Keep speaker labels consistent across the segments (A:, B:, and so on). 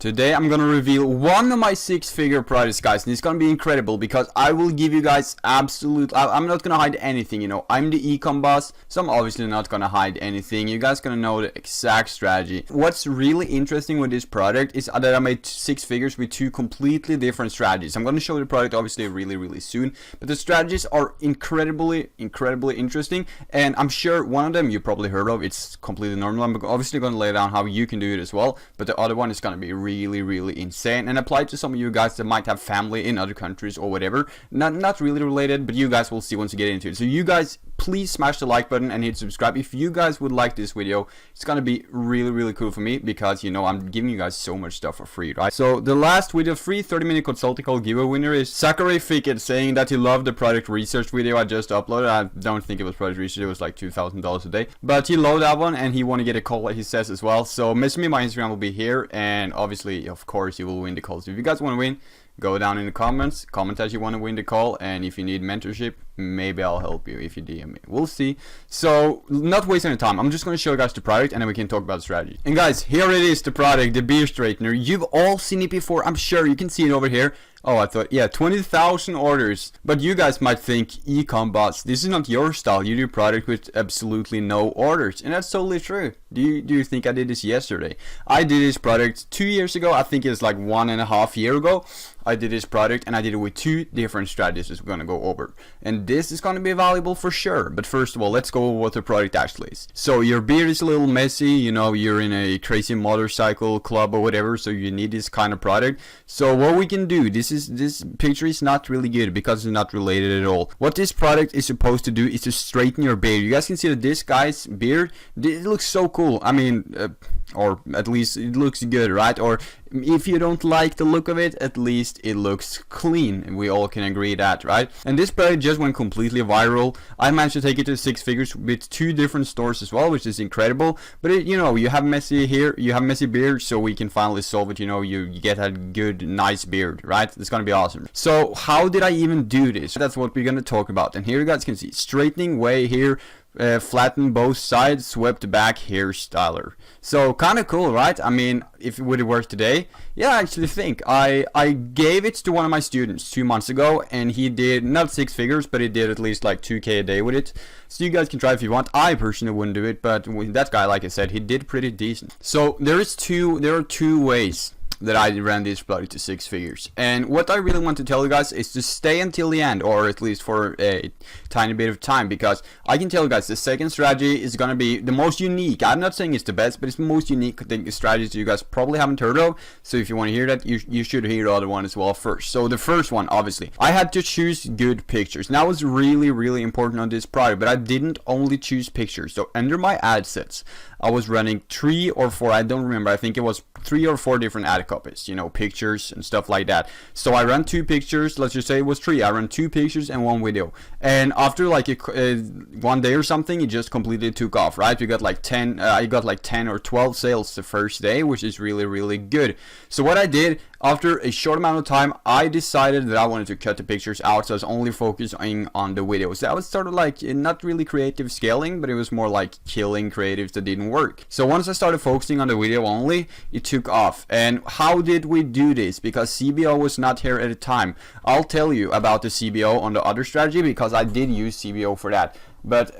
A: Today I'm gonna reveal one of my 6-figure products, guys, and it's gonna be incredible because I will give you guys I'm not gonna hide anything, you know. I'm the e-com boss, so I'm obviously not gonna hide anything. You guys gonna know the exact strategy. What's really interesting with this product is that I made 6 figures with 2 completely different strategies. I'm gonna show the product obviously really soon, but the strategies are incredibly interesting, and I'm sure one of them you probably heard of. It's completely normal. I'm obviously gonna lay down how you can do it as well, but the other one is gonna be really insane and apply to some of you guys that might have family in other countries or whatever. Not really related, but you guys will see once you get into it. So you guys, please smash the like button and hit subscribe if you guys would like this video. It's gonna be really cool for me because, you know, I'm giving you guys so much stuff for free, right? So the last video, free 30-minute consulting call giveaway winner is Zachary Fickett, saying that he loved the product research video I just uploaded. I don't think it was product research, it was like $2,000 a day, but he loved that one and he want to get a call, like he says as well. So message me, my Instagram will be here, and obviously of course you will win the call. So if you guys want to win, go down in the comments, comment that you want to win the call, and if you need mentorship, maybe I'll help you if you DM me. We'll see. So not wasting any time, I'm just going to show you guys the product and then we can talk about the strategy. And guys, here it is, the product, the beard straightener. You've all seen it before, I'm sure. You can see it over here. Oh, I thought, yeah, 20,000 orders. But you guys might think, e-com bots, this is not your style. You do product with absolutely no orders. And that's totally true. Do you think I did this yesterday? I did this product 2 years ago. I think it's like 1.5 years ago. I did this product and I did it with 2 different strategies we're going to go over. And this is going to be valuable for sure. But first of all, let's go over what the product actually is. So your beard is a little messy. You know, you're in a crazy motorcycle club or whatever. So you need this kind of product. So what we can do, this picture is not really good because it's not related at all. What this product is supposed to do is to straighten your beard. You guys can see that this guy's beard, it looks so cool. I mean, or at least it looks good, right? Or if you don't like the look of it, at least it looks clean, and we all can agree that, right? And this product just went completely viral. I managed to take it to 6 figures with 2 different stores as well, which is incredible. But it, you know, you have messy hair, you have messy beard, so we can finally solve it. You know, you get a good, nice beard, right? It's gonna be awesome. So how did I even do this? That's what we're gonna talk about. And here you guys can see straightening way here. Flatten both sides, swept back hairstyler. So kind of cool, right? I mean, if it would have worked today, yeah, I actually think I gave it to one of my students 2 months ago, and he did not 6 figures, but he did at least like 2K a day with it. So you guys can try if you want. I personally wouldn't do it, but with that guy, like I said, he did pretty decent. So there are two ways that I ran this product to 6 figures, and what I really want to tell you guys is to stay until the end, or at least for a tiny bit of time, because I can tell you guys the second strategy is gonna be the most unique. I'm not saying it's the best, but it's the most unique strategy you guys probably haven't heard of. So if you want to hear that, you should hear the other one as well first. So the first one, obviously, I had to choose good pictures. Now it's really important on this product, but I didn't only choose pictures. So under my ad sets, I was running 3 or 4, I don't remember, I think it was 3 or 4 different ad copies, you know, pictures and stuff like that. So I ran 2 pictures, let's just say it was 3. I ran 2 pictures and 1 video, and after like 1 day or something, it just completely took off, right? We got like 10 I got like 10 or 12 sales the first day, which is really good. So what I did, after a short amount of time, I decided that I wanted to cut the pictures out, so I was only focusing on the videos. That was sort of like not really creative scaling, but it was more like killing creatives that didn't work. So once I started focusing on the video only, it took off. And how did we do this? Because CBO was not here at the time. I'll tell you about the CBO on the other strategy, because I did use CBO for that. But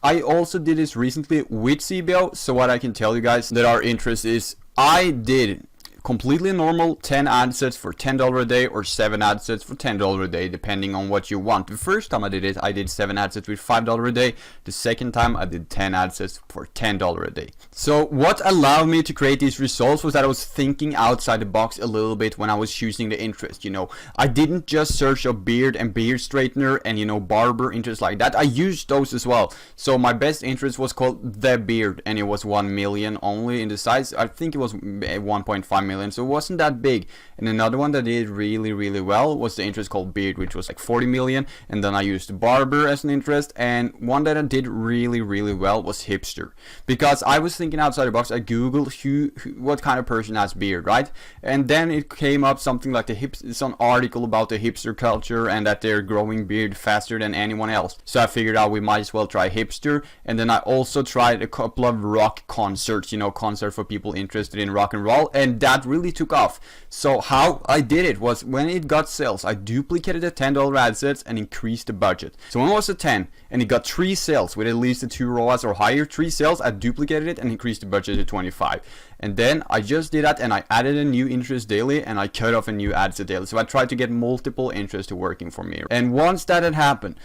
A: I also did this recently with CBO. So what I can tell you guys that are interest is, I did completely normal 10 ad sets for $10 a day, or 7 ad sets for $10 a day, depending on what you want. The first time I did it, I did 7 ad sets with $5 a day. The second time I did 10 ad sets for $10 a day. So what allowed me to create these results was that I was thinking outside the box a little bit when I was choosing the interest. You know, I didn't just search a beard and beard straightener and, you know, barber interest like that. I used those as well. So my best interest was called The Beard, and it was 1 million only in the size. I think it was 1.5 million. So it wasn't that big. And another one that did really well was the interest called Beard, which was like 40 million. And then I used Barber as an interest, and one that I did really well was Hipster, because I was thinking outside the box. I googled what kind of person has beard, right? And then it came up something like some article about the hipster culture and that they're growing beard faster than anyone else. So I figured out we might as well try Hipster. And then I also tried a couple of rock concerts, you know, concert for people interested in rock and roll, and that that really took off. So how I did it was, when it got sales, I duplicated the $10 ad sets and increased the budget. So when it was a 10 and it got 3 sales with at least the 2 ROAS or higher, 3 sales, I duplicated it and increased the budget to 25. And then I just did that, and I added a new interest daily, and I cut off a new ad set daily. So I tried to get multiple interests working for me. And once that had happened,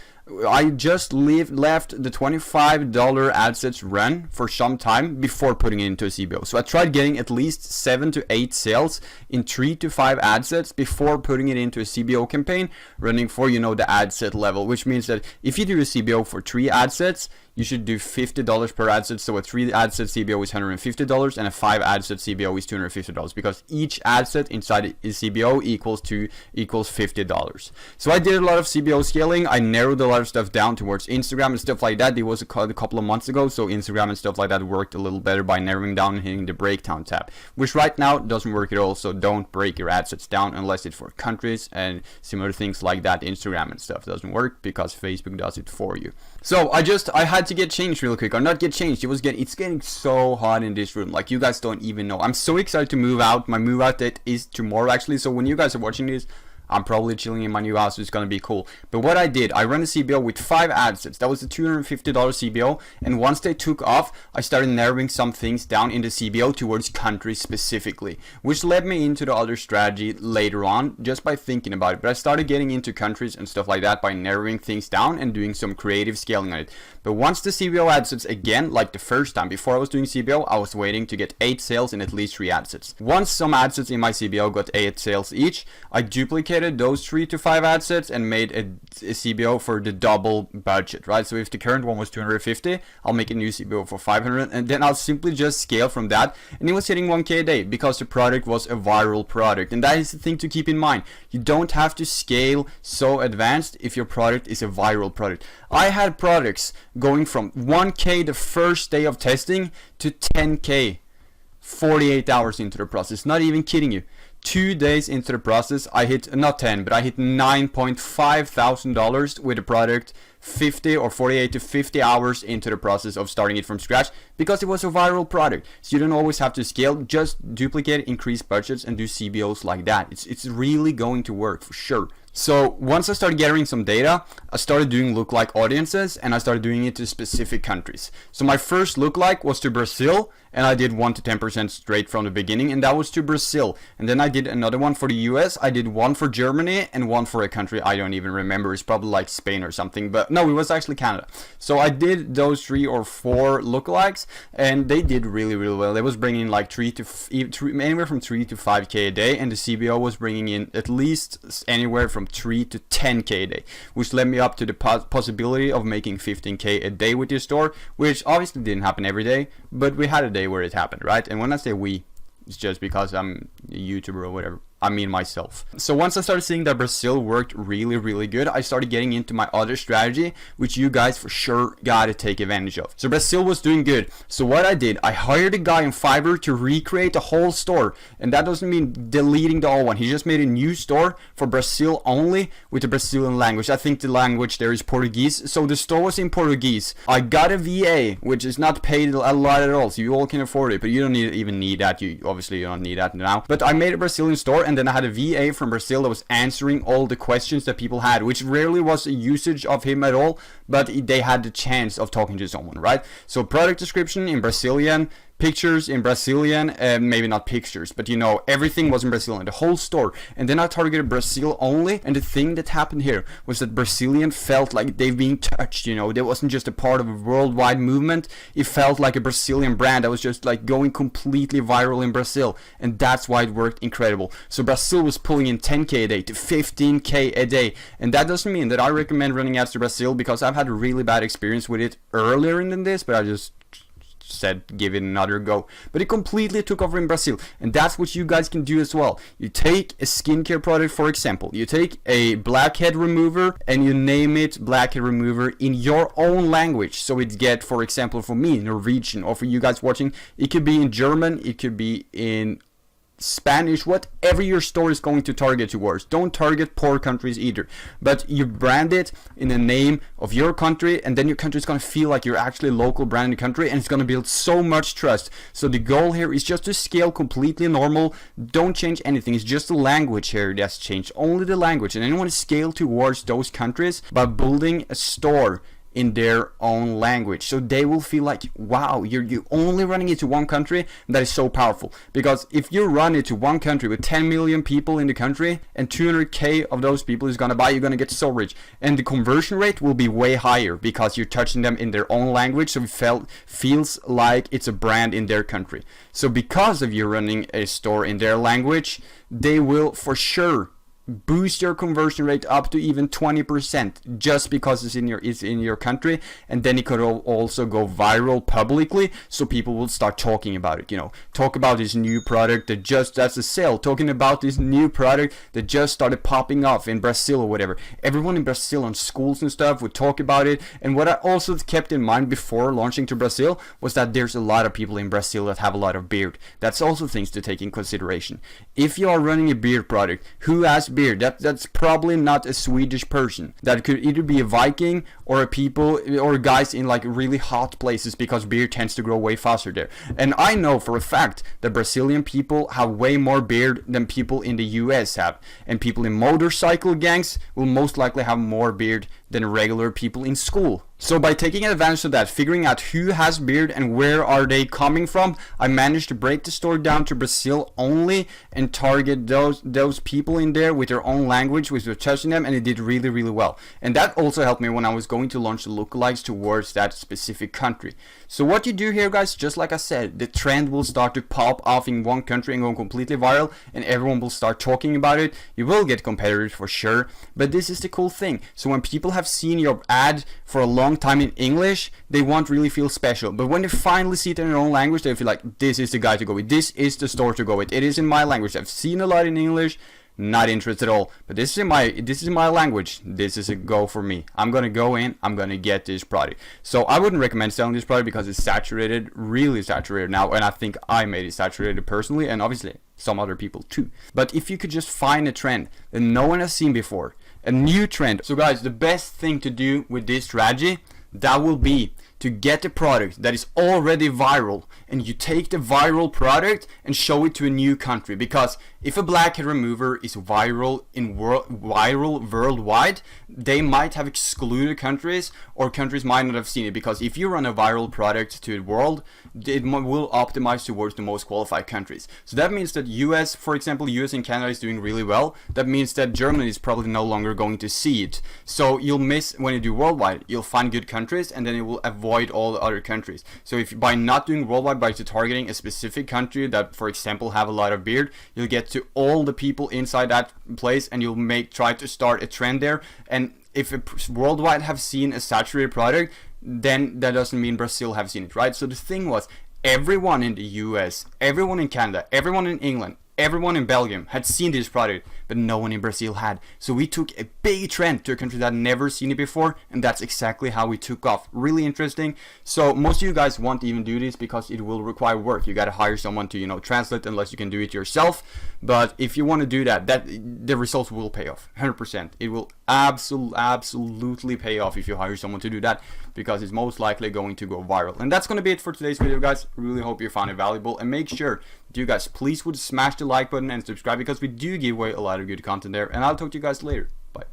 A: I just left the $25 ad sets run for some time before putting it into a CBO. So I tried getting at least 7 to 8 sales in 3 to 5 ad sets before putting it into a CBO campaign running for, the ad set level, which means that if you do a CBO for 3 ad sets, you should do $50 per ad set. So a 3 ad set CBO is $150 and a 5 ad set CBO is $250, because each ad set inside a CBO equals $50. So I did a lot of CBO scaling. I narrowed a lot of stuff down towards Instagram and stuff like that. It was a couple of months ago, so Instagram and stuff like that worked a little better by narrowing down and hitting the breakdown tab, which right now doesn't work at all. So don't break your ad sets down unless it's for countries and similar things like that. Instagram and stuff doesn't work because Facebook does it for you. So I had to get changed real quick, or not get changed. It's getting so hot in this room, like you guys don't even know. I'm so excited to move out. My move out date is tomorrow actually, so when you guys are watching this, I'm probably chilling in my new house, so it's gonna be cool. But what I did, I ran a CBO with 5 ad sets. That was a $250 CBO, and once they took off, I started narrowing some things down in the CBO towards countries specifically, which led me into the other strategy later on just by thinking about it. But I started getting into countries and stuff like that by narrowing things down and doing some creative scaling on it. But once the CBO ad sets, again, like the first time before I was doing CBO, I was waiting to get 8 sales in at least 3 ad sets. Once some ad sets in my CBO got 8 sales each, I duplicated those 3 to 5 ad sets and made a CBO for the double budget, right? So if the current one was 250, I'll make a new CBO for 500, and then I'll simply just scale from that. And it was hitting 1K a day because the product was a viral product. And that is the thing to keep in mind. You don't have to scale so advanced if your product is a viral product. I had products going from 1K the first day of testing to 10K 48 hours into the process. Not even kidding you. 2 days into the process, I hit not 10, but I hit $9.5 thousand with the product 50 or 48 to 50 hours into the process of starting it from scratch, because it was a viral product. So you don't always have to scale, just duplicate, increase budgets, and do CBOs like that. It's really going to work for sure. So once I started gathering some data, I started doing lookalike audiences, and I started doing it to specific countries. So my first lookalike was to Brazil, and I did 1 to 10% straight from the beginning, and that was to Brazil. And then I did another one for the US, I did one for Germany, and one for a country I don't even remember. It's probably like Spain or something, but no, it was actually Canada. So I did those 3 or 4 lookalikes, and they did really, really well. They was bringing like anywhere from 3 to 5K a day, and the CBO was bringing in at least anywhere from 3 to 10K a day, which led me up to the possibility of making 15K a day with this store, which obviously didn't happen every day, but we had a day where it happened, right? And when I say we, it's just because I'm a YouTuber or whatever. I mean myself. So once I started seeing that Brazil worked really, really good, I started getting into my other strategy, which you guys for sure gotta take advantage of. So Brazil was doing good. So what I did, I hired a guy on Fiverr to recreate the whole store. And that doesn't mean deleting the old one. He just made a new store for Brazil only with the Brazilian language. I think the language there is Portuguese. So the store was in Portuguese. I got a VA, which is not paid a lot at all. So you all can afford it, but you don't even need that. Obviously you don't need that now. But I made a Brazilian store, and then I had a VA from Brazil that was answering all the questions that people had, which rarely was a usage of him at all, but they had the chance of talking to someone, right? So product description in Brazilian, pictures in Brazilian, maybe not pictures, but everything was in Brazilian, the whole store. And then I targeted Brazil only, and the thing that happened here was that Brazilian felt like they've been touched, They wasn't just a part of a worldwide movement. It felt like a Brazilian brand that was just like going completely viral in Brazil, and that's why it worked incredible. So Brazil was pulling in 10K a day to 15K a day, and that doesn't mean that I recommend running ads to Brazil, because I've had a really bad experience with it earlier than this, but I just said give it another go. But it completely took over in Brazil, and that's what you guys can do as well. You take a skincare product, for example, you take a blackhead remover and you name it blackhead remover in your own language, so it get, for example, for me, Norwegian, or for you guys watching, it could be in German, it could be in Spanish, whatever your store is going to target towards. Don't target poor countries either, but you brand it in the name of your country, and then your country is going to feel like you're actually a local branded country, and it's going to build so much trust. So the goal here is just to scale completely normal. Don't change anything. It's just the language here that's changed, only the language. And then you want to scale towards those countries by building a store in their own language, so they will feel like, wow, you're only running it to one country. That is so powerful, because if you run it to one country with 10 million people in the country and 200k of those people is gonna buy, you're gonna get so rich, and the conversion rate will be way higher because you're touching them in their own language, so it feels like it's a brand in their country. So because of you running a store in their language, they will for sure boost your conversion rate up to even 20%, just because it's in your country. And then it could also go viral publicly, so people will start talking about it. Talk about this new product that's a sale, talking about this new product that just started popping off in Brazil or whatever. Everyone in Brazil on schools and stuff would talk about it. And what I also kept in mind before launching to Brazil was that there's a lot of people in Brazil that have a lot of beard. That's also things to take in consideration. If you are running a beard product, who has beard? That's probably not a Swedish person. That could either be a Viking or a people or guys in like really hot places, because beard tends to grow way faster there. And I know for a fact that Brazilian people have way more beard than people in the US have, and people in motorcycle gangs will most likely have more beard than regular people in school. So by taking advantage of that, figuring out who has beard and where are they coming from, I managed to break the store down to Brazil only and target those people in there with their own language, which were touching them, and it did really, really well. And that also helped me when I was going to launch the lookalikes towards that specific country. So what you do here, guys, just like I said, the trend will start to pop off in one country and go completely viral, and everyone will start talking about it. You will get competitors for sure, but this is the cool thing. So when people have seen your ad for a long time in English, they won't really feel special, but when they finally see it in their own language, they feel like, this is the guy to go with, this is the store to go with, it is in my language, I've seen a lot in English, not interested at all, but this is my language, this is a go for me. I'm gonna go in, I'm gonna get this product. So I wouldn't recommend selling this product because it's saturated, really saturated now, and I think I made it saturated personally, and obviously some other people too. But if you could just find a trend that no one has seen before, a new trend. So guys, the best thing to do with this strategy, that will be to get a product that is already viral, and you take the viral product and show it to a new country. Because if a blackhead remover is viral worldwide, they might have excluded countries, or countries might not have seen it, because if you run a viral product to the world, it will optimize towards the most qualified countries. So that means that US, for example, US and Canada is doing really well. That means that Germany is probably no longer going to see it. So you'll miss, when you do worldwide, you'll find good countries, and then it will avoid all the other countries. So if by not doing worldwide, by targeting a specific country that, for example, have a lot of beard, you'll get to all the people inside that place, and you'll try to start a trend there. And if worldwide have seen a saturated product, then that doesn't mean Brazil have seen it, right? So the thing was, everyone in the US, everyone in Canada, everyone in England, everyone in Belgium had seen this product, but no one in Brazil had. So we took a big trend to a country that had never seen it before, and that's exactly how we took off. Really interesting. So most of you guys won't even do this because it will require work. You got to hire someone to, translate, unless you can do it yourself. But if you want to do that, the results will pay off 100%. It will absolutely pay off if you hire someone to do that, because it's most likely going to go viral. And that's going to be it for today's video, guys. Really hope you found it valuable, and make sure that you guys please would smash the like button and subscribe, because we do give away a lot of good content there. And I'll talk to you guys later. Bye.